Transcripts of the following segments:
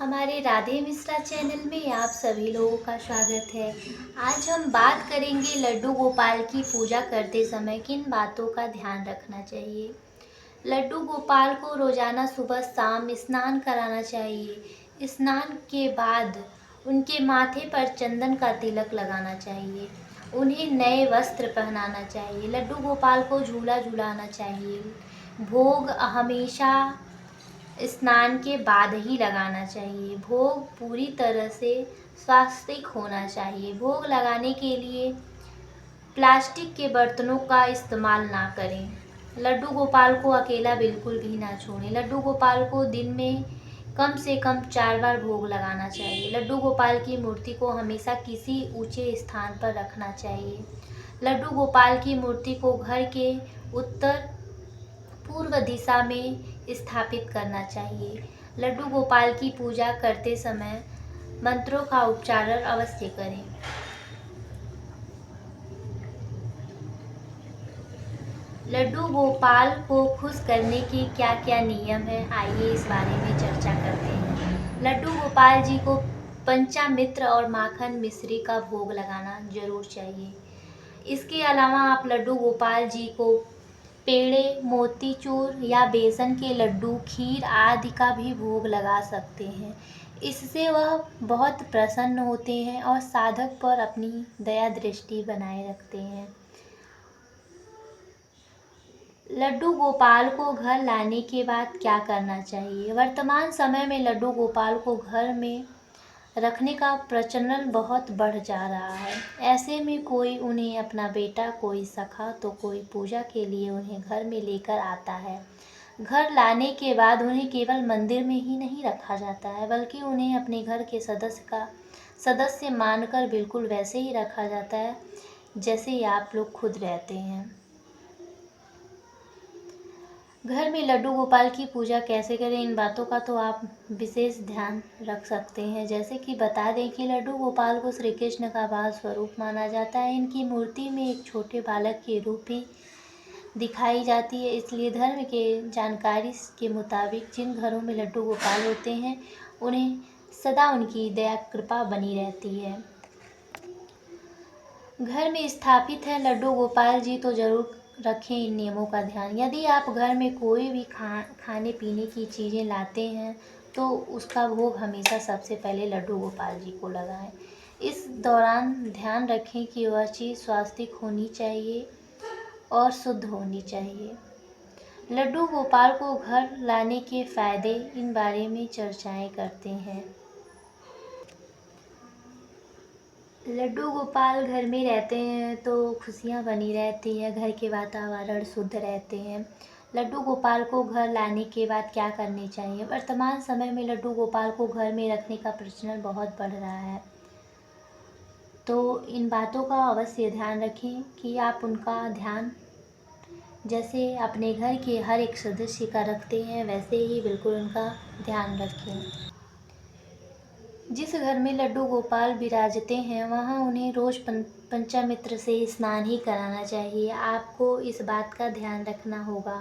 हमारे राधे मिश्रा चैनल में आप सभी लोगों का स्वागत है। आज हम बात करेंगे लड्डू गोपाल की पूजा करते समय किन बातों का ध्यान रखना चाहिए। लड्डू गोपाल को रोजाना सुबह शाम स्नान कराना चाहिए। स्नान के बाद उनके माथे पर चंदन का तिलक लगाना चाहिए। उन्हें नए वस्त्र पहनाना चाहिए। लड्डू गोपाल को झूला झूलाना चाहिए। भोग हमेशा स्नान के बाद ही लगाना चाहिए। भोग पूरी तरह से स्वास्तिक होना चाहिए। भोग लगाने के लिए प्लास्टिक के बर्तनों का इस्तेमाल ना करें। लड्डू गोपाल को अकेला बिल्कुल भी ना छोड़ें। लड्डू गोपाल को दिन में कम से कम 4 बार भोग लगाना चाहिए। लड्डू गोपाल की मूर्ति को हमेशा किसी ऊंचे स्थान पर रखना चाहिए। लड्डू गोपाल की मूर्ति को घर के उत्तर पूर्व दिशा में स्थापित करना चाहिए। लड्डू गोपाल की पूजा करते समय मंत्रों का उच्चारण अवश्य करें। लड्डू गोपाल को खुश करने के क्या क्या नियम हैं, आइए इस बारे में चर्चा करते हैं। लड्डू गोपाल जी को पंचामृत और माखन मिश्री का भोग लगाना जरूर चाहिए। इसके अलावा आप लड्डू गोपाल जी को पेड़े, मोतीचूर या बेसन के लड्डू, खीर आदि का भी भोग लगा सकते हैं। इससे वह बहुत प्रसन्न होते हैं और साधक पर अपनी दया दृष्टि बनाए रखते हैं। लड्डू गोपाल को घर लाने के बाद क्या करना चाहिए। वर्तमान समय में लड्डू गोपाल को घर में रखने का प्रचलन बहुत बढ़ जा रहा है। ऐसे में कोई उन्हें अपना बेटा, कोई सखा तो कोई पूजा के लिए उन्हें घर में लेकर आता है। घर लाने के बाद उन्हें केवल मंदिर में ही नहीं रखा जाता है, बल्कि उन्हें अपने घर के सदस्य मानकर बिल्कुल वैसे ही रखा जाता है जैसे आप लोग खुद रहते हैं। घर में लड्डू गोपाल की पूजा कैसे करें, इन बातों का तो आप विशेष ध्यान रख सकते हैं। जैसे कि बता दें कि लड्डू गोपाल को श्री कृष्ण का बाल स्वरूप माना जाता है। इनकी मूर्ति में एक छोटे बालक के रूप ही दिखाई जाती है। इसलिए धर्म के जानकारी के मुताबिक जिन घरों में लड्डू गोपाल होते हैं उन्हें सदा उनकी दया कृपा बनी रहती है। घर में स्थापित है लड्डू गोपाल जी तो जरूर रखें इन नियमों का ध्यान। यदि आप घर में कोई भी खाने पीने की चीज़ें लाते हैं तो उसका भोग हमेशा सबसे पहले लड्डू गोपाल जी को लगाएं। इस दौरान ध्यान रखें कि वह चीज़ स्वास्तिक होनी चाहिए और शुद्ध होनी चाहिए। लड्डू गोपाल को घर लाने के फायदे, इन बारे में चर्चाएं करते हैं। लड्डू गोपाल घर में रहते हैं तो खुशियाँ बनी रहती हैं, घर के वातावरण शुद्ध रहते हैं। लड्डू गोपाल को घर लाने के बाद क्या करनी चाहिए। वर्तमान समय में लड्डू गोपाल को घर में रखने का प्रचलन बहुत बढ़ रहा है, तो इन बातों का अवश्य ध्यान रखें कि आप उनका ध्यान जैसे अपने घर के हर एक सदस्य का रखते हैं वैसे ही बिल्कुल उनका ध्यान रखें। जिस घर में लड्डू गोपाल विराजते हैं वहाँ उन्हें रोज़ पंचामृत से स्नान ही कराना चाहिए। आपको इस बात का ध्यान रखना होगा।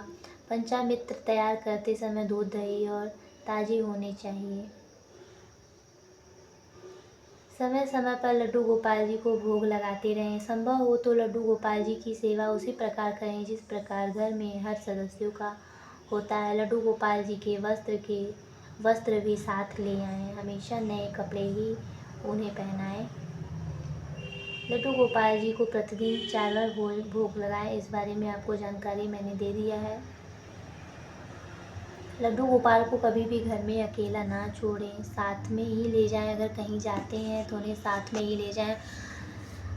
पंचामृत तैयार करते समय दूध, दही और ताज़े होने चाहिए। समय समय पर लड्डू गोपाल जी को भोग लगाते रहें। संभव हो तो लड्डू गोपाल जी की सेवा उसी प्रकार करें जिस प्रकार घर में हर सदस्यों का होता है। लड्डू गोपाल जी के वस्त्र भी साथ ले आएँ। हमेशा नए कपड़े ही उन्हें पहनाएं। लड्डू गोपाल जी को प्रतिदिन 4 बार भोग लगाएं। इस बारे में आपको जानकारी मैंने दे दिया है। लड्डू गोपाल को कभी भी घर में अकेला ना छोड़ें, साथ में ही ले जाएं। अगर कहीं जाते हैं तो उन्हें साथ में ही ले जाएं।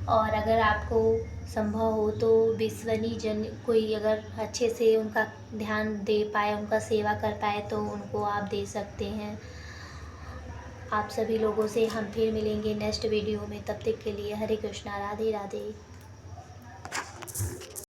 और अगर आपको संभव हो तो विश्वनीय जन कोई अगर अच्छे से उनका ध्यान दे पाए, उनका सेवा कर पाए तो उनको आप दे सकते हैं। आप सभी लोगों से हम फिर मिलेंगे नेक्स्ट वीडियो में। तब तक के लिए हरे कृष्णा, राधे राधे।